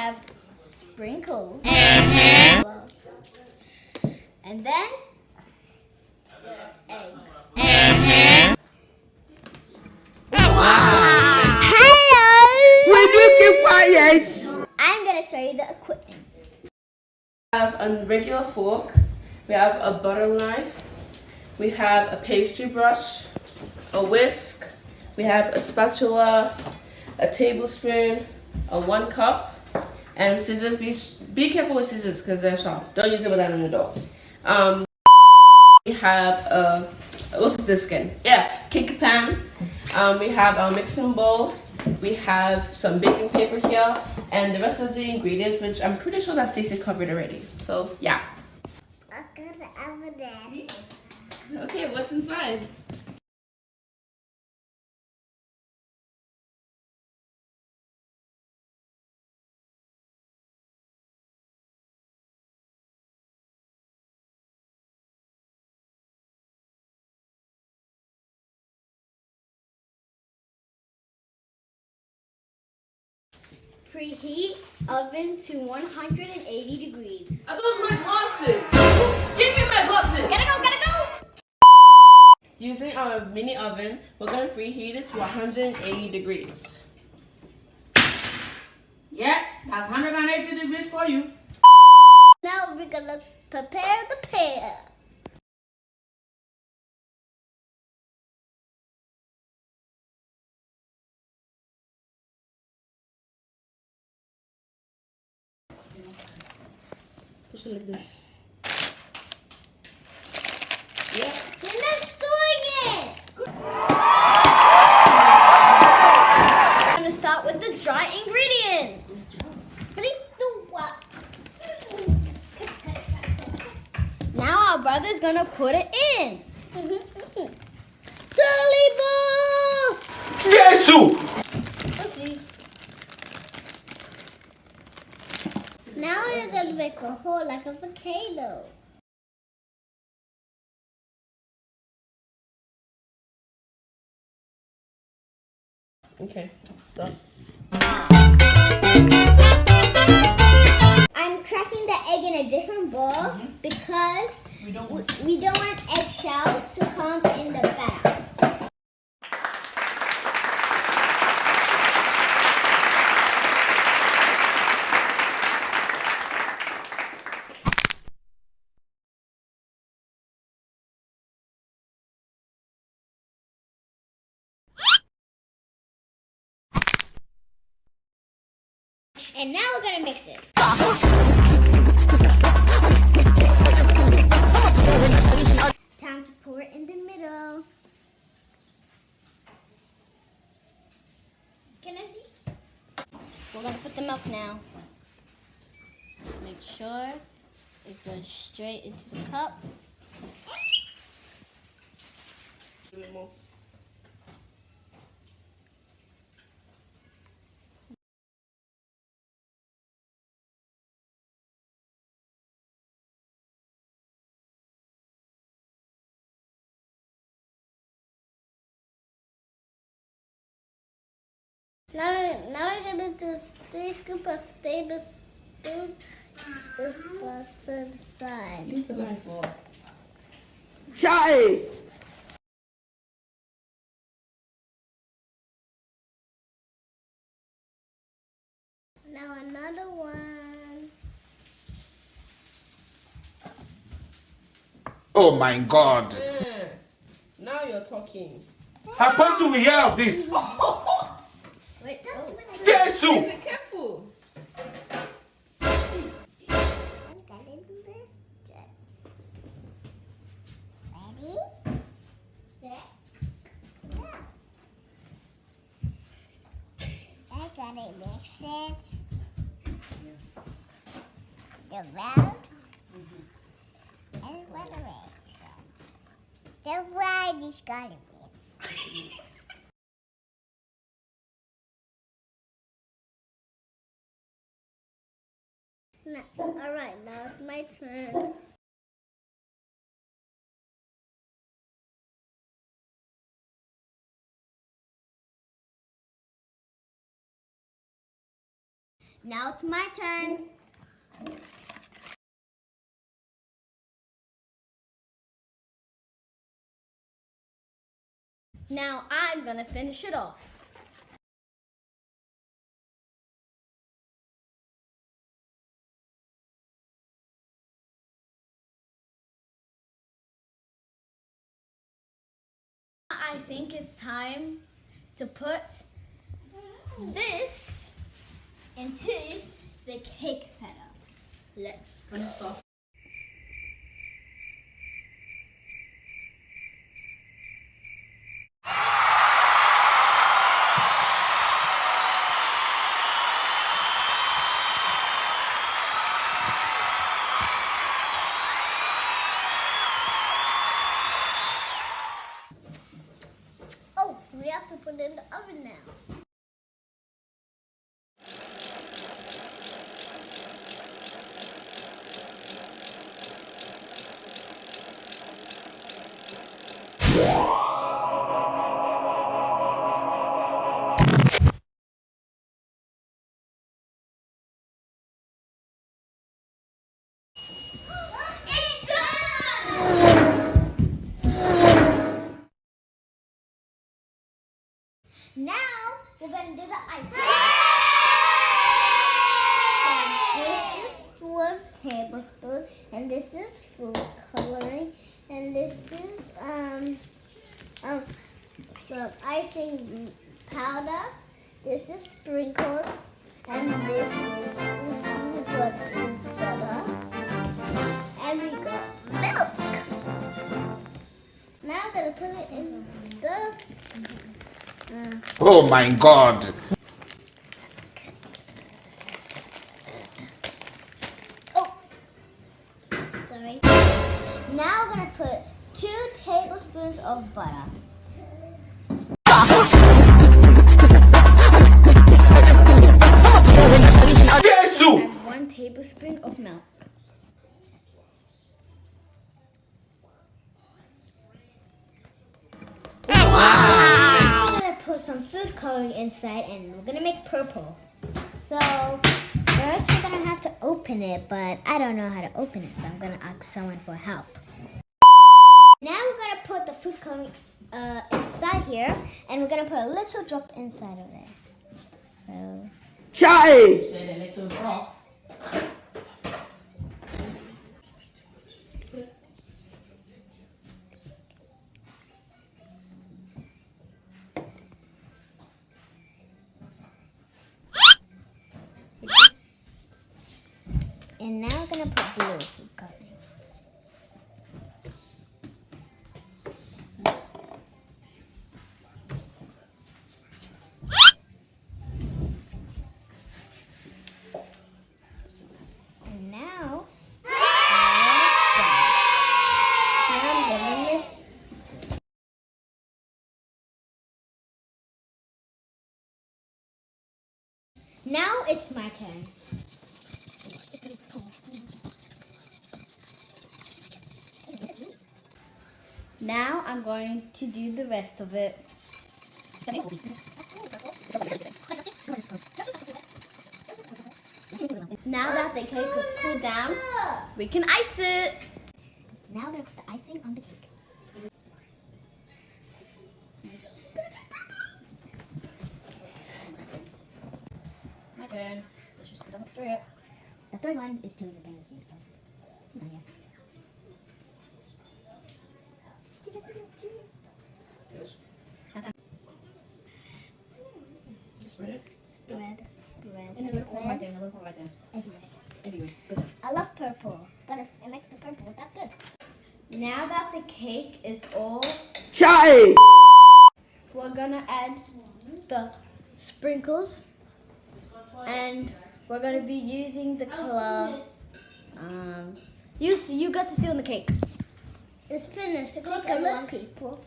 have sprinkles. And then egg. Hello! Will you keep quiet? I'm gonna show you the equipment. We have a regular fork, we have a butter knife, we have a pastry brush, a whisk, we have a spatula, a tablespoon, a 1 cup, and scissors. Be careful with scissors because they're sharp. Don't use it without an adult. We have what's this again? Yeah, cake pan. We have our mixing bowl. We have some baking paper here, and the rest of the ingredients, which I'm pretty sure that Stacey covered already. So yeah. I got the evidence. Okay, what's inside? Preheat oven to 180 degrees. Are those my glasses? Give me my glasses! Gotta go! Using our mini oven, we're gonna preheat it to 180 degrees. Yeah, that's 180 degrees for you. Now we're gonna prepare the pan. Push it like this. Yeah. You're not doing it! I'm gonna start with the dry ingredients. Now our brother's gonna put it in. Dolly balls! Jesus! What's these? Now you're gonna make a hole like a volcano. Okay, stop. I'm cracking the egg in a different bowl because we don't want eggshells to come in the batter. And now we're gonna mix it. Time to pour it in the middle. Can I see? We're gonna put the milk now. Make sure it goes straight into the cup. A bit more. Now we're gonna do 3 scoops of tablespoon this part to the side. Use the knife. Chai! Now another one. Oh my God. Yeah. Now you're talking. How supposed to we hear of this? Wait, oh. Jesus! Be careful. I'm gonna do this. Ready? Set. Go. I gotta mix it. The round. And what a mix it. The round is gonna be. Alright, now it's my turn. Now it's my turn. Now I'm gonna finish it off. I think it's time to put this into the cake petal. Let's go. Oh, we have to put it in the oven now. Now we're gonna do the icing. So this is 1 tablespoon, and this is food coloring, and this is some icing powder. This is sprinkles, and this is butter, and we got milk. Now I'm gonna put it in the. Oh my God. Oh, sorry. Now we're gonna put 2 tablespoons of butter. Jesus! And 1 tablespoon of milk. Put some food coloring inside, and we're gonna make purple. So first we're gonna have to open it, but I don't know how to open it, so I'm gonna ask someone for help. Now we're gonna put the food coloring inside here, and we're gonna put a little drop inside of there. So Chai! Said a little drop. and now we're gonna put blue food coloring. And now I'm gonna mix. Now it's my turn. Now I'm going to do the rest of it. Now that the cake is cooled down, we can ice it. Now we're going to put the icing on the cake. My turn. Let's just put them through it. The third one is Tuesday Parents game, so not yet. Spread it. Spread. Another corner right there, another corner right there. Everywhere. Good. I love purple, but it makes the purple. That's good. Now that the cake is all Chai! we're gonna add the sprinkles, and we're gonna be using the color. You got to see on the cake. It's finished. Take a look, people.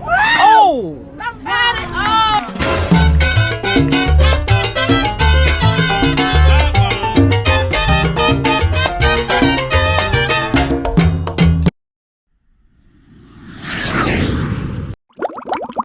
Oh!